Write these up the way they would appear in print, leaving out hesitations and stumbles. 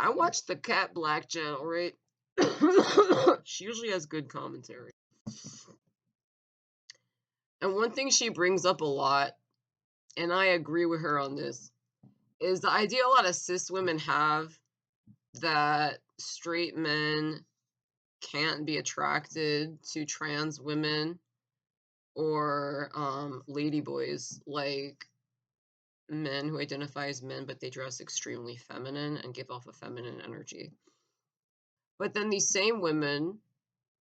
I watched the Cat Black channel, right? She usually has good commentary. And one thing she brings up a lot, and I agree with her on this, is the idea a lot of cis women have that straight men can't be attracted to trans women or ladyboys, like men who identify as men but they dress extremely feminine and give off a feminine energy. But then these same women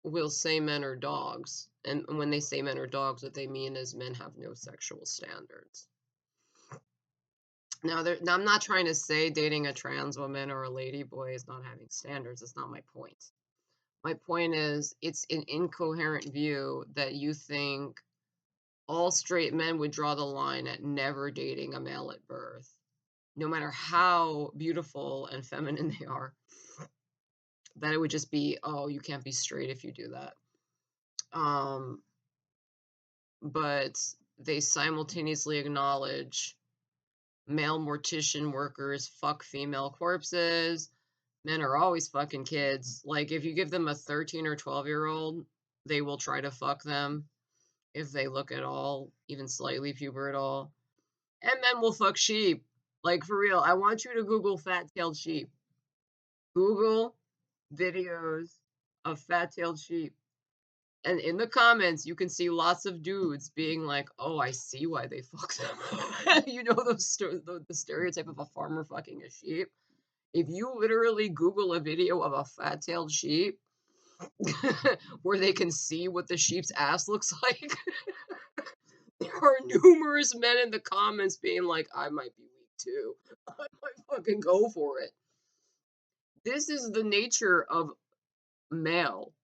will say men are dogs. And when they say men are dogs, what they mean is men have no sexual standards. Now, I'm not trying to say dating a trans woman or a ladyboy is not having standards. That's not my point. My point is, it's an incoherent view that you think all straight men would draw the line at never dating a male at birth, no matter how beautiful and feminine they are. That it would just be, oh, you can't be straight if you do that. But they simultaneously acknowledge male mortician workers fuck female corpses. Men are always fucking kids. Like, if you give them a 13 or 12-year-old, they will try to fuck them if they look at all, even slightly pubertal. And men will fuck sheep. Like, for real, I want you to Google fat-tailed sheep. Google videos of fat-tailed sheep. And in the comments, you can see lots of dudes being like, "Oh, I see why they fuck them." You know the stereotype of a farmer fucking a sheep? If you literally Google a video of a fat-tailed sheep where they can see what the sheep's ass looks like, there are numerous men in the comments being like, "I might be weak too. I might fucking go for it." This is the nature of male.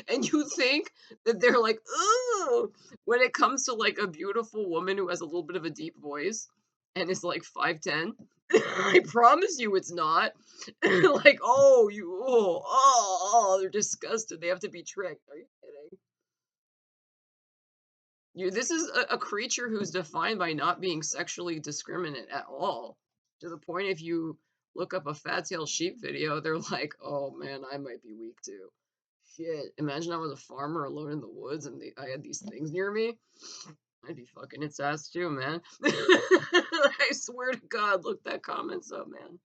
And you think that they're like, "Ooh," when it comes to like a beautiful woman who has a little bit of a deep voice and is like 5'10. I promise you it's not. Like, oh, they're disgusted. They have to be tricked. Are you kidding? This is a creature who's defined by not being sexually discriminate at all. To the point, if you look up a fat-tailed sheep video, they're like, "Oh man, I might be weak too." Shit, imagine I was a farmer alone in the woods and I had these things near me. I'd be fucking its ass too, man. I swear to God, look that comments up, man.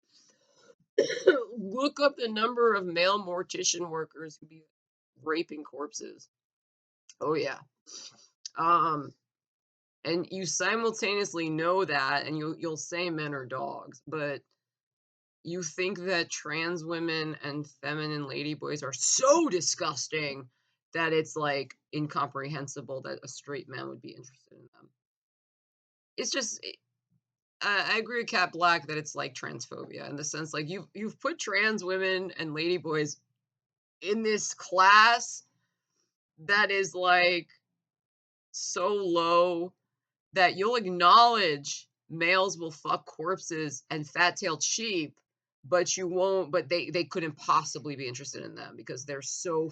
Look up the number of male mortician workers who be raping corpses. Oh yeah. Um, and you simultaneously know that, and you'll say men are dogs, but you think that trans women and feminine ladyboys are so disgusting that it's like incomprehensible that a straight man would be interested in them. It's just I agree with Cat Black that it's like transphobia in the sense like you've put trans women and ladyboys in this class that is like so low that you'll acknowledge males will fuck corpses and fat-tailed sheep, but you won't. But they couldn't possibly be interested in them because they're so.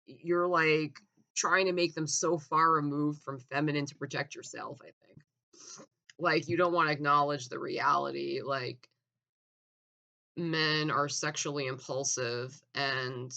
You're like trying to make them so far removed from feminine to protect yourself. I think, like you don't want to acknowledge the reality. Like men are sexually impulsive, and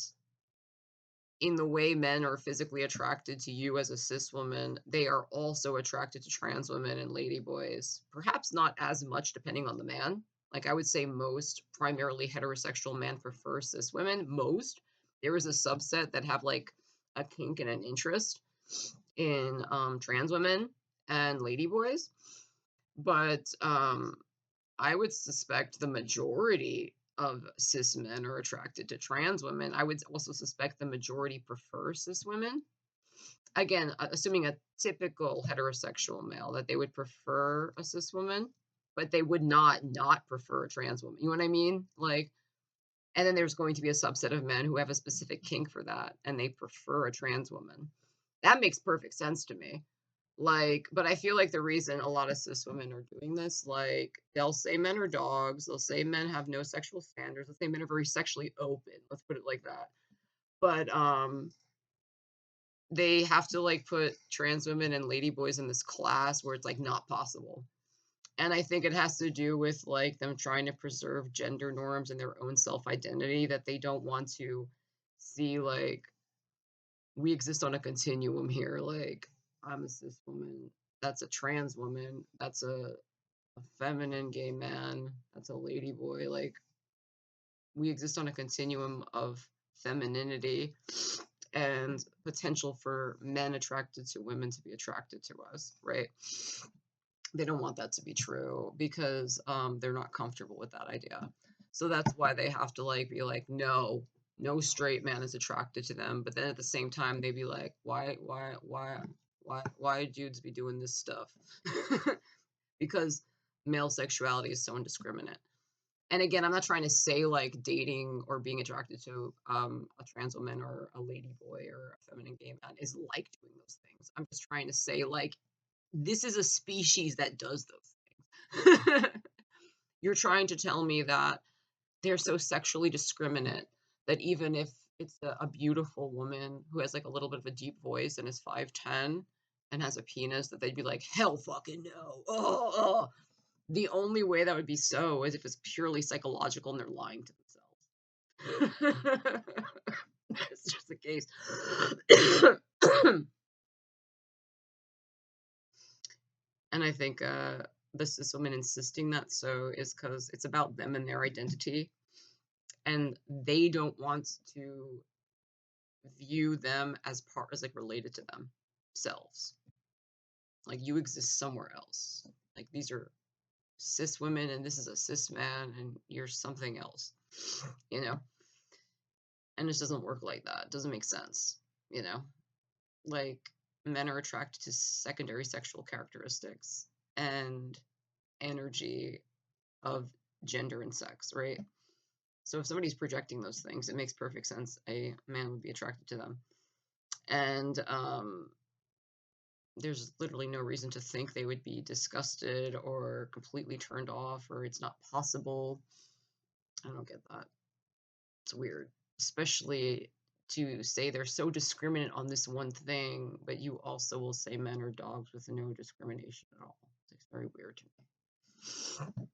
in the way men are physically attracted to you as a cis woman, they are also attracted to trans women and ladyboys. Perhaps not as much depending on the man. Like I would say most primarily heterosexual men prefer cis women. Most. There is a subset that have like a kink and an interest in trans women and ladyboys. But I would suspect the majority of cis men are attracted to trans women. I would also suspect the majority prefer cis women. Again, assuming a typical heterosexual male that they would prefer a cis woman, but they would not prefer a trans woman. You know what I mean? Like, and then there's going to be a subset of men who have a specific kink for that and they prefer a trans woman. That makes perfect sense to me. Like, but I feel like the reason a lot of cis women are doing this, like, they'll say men are dogs, they'll say men have no sexual standards, they'll say men are very sexually open, let's put it like that. But they have to like put trans women and ladyboys in this class where it's like not possible. And I think it has to do with like them trying to preserve gender norms and their own self-identity that they don't want to see like we exist on a continuum here. Like I'm a cis woman, that's a trans woman, that's a feminine gay man, that's a lady boy. Like we exist on a continuum of femininity and potential for men attracted to women to be attracted to us, right? They don't want that to be true because they're not comfortable with that idea. So that's why they have to like be like, no, no straight man is attracted to them. But then at the same time, they'd be like, why dudes be doing this stuff? Because male sexuality is so indiscriminate. And again, I'm not trying to say like dating or being attracted to a trans woman or a lady boy or a feminine gay man is like doing those things. I'm just trying to say like this is a species that does those things. You're trying to tell me that they're so sexually discriminate that even if it's a beautiful woman who has like a little bit of a deep voice and is 5'10" and has a penis, that they'd be like, hell fucking no. Oh, oh. The only way that would be so is if it's purely psychological and they're lying to themselves. That's just the case. And I think this is women insisting that so is because it's about them and their identity, and they don't want to view them as part as like related to themselves. Like you exist somewhere else. Like these are cis women and this is a cis man and you're something else, you know? And it doesn't work like that. It doesn't make sense, you know? Like men are attracted to secondary sexual characteristics and energy of gender and sex, right? So if somebody's projecting those things, it makes perfect sense a man would be attracted to them. And there's literally no reason to think they would be disgusted or completely turned off or it's not possible. I don't get that. It's weird, especially to say they're so discriminate on this one thing, but you also will say men are dogs with no discrimination at all. It's very weird to me.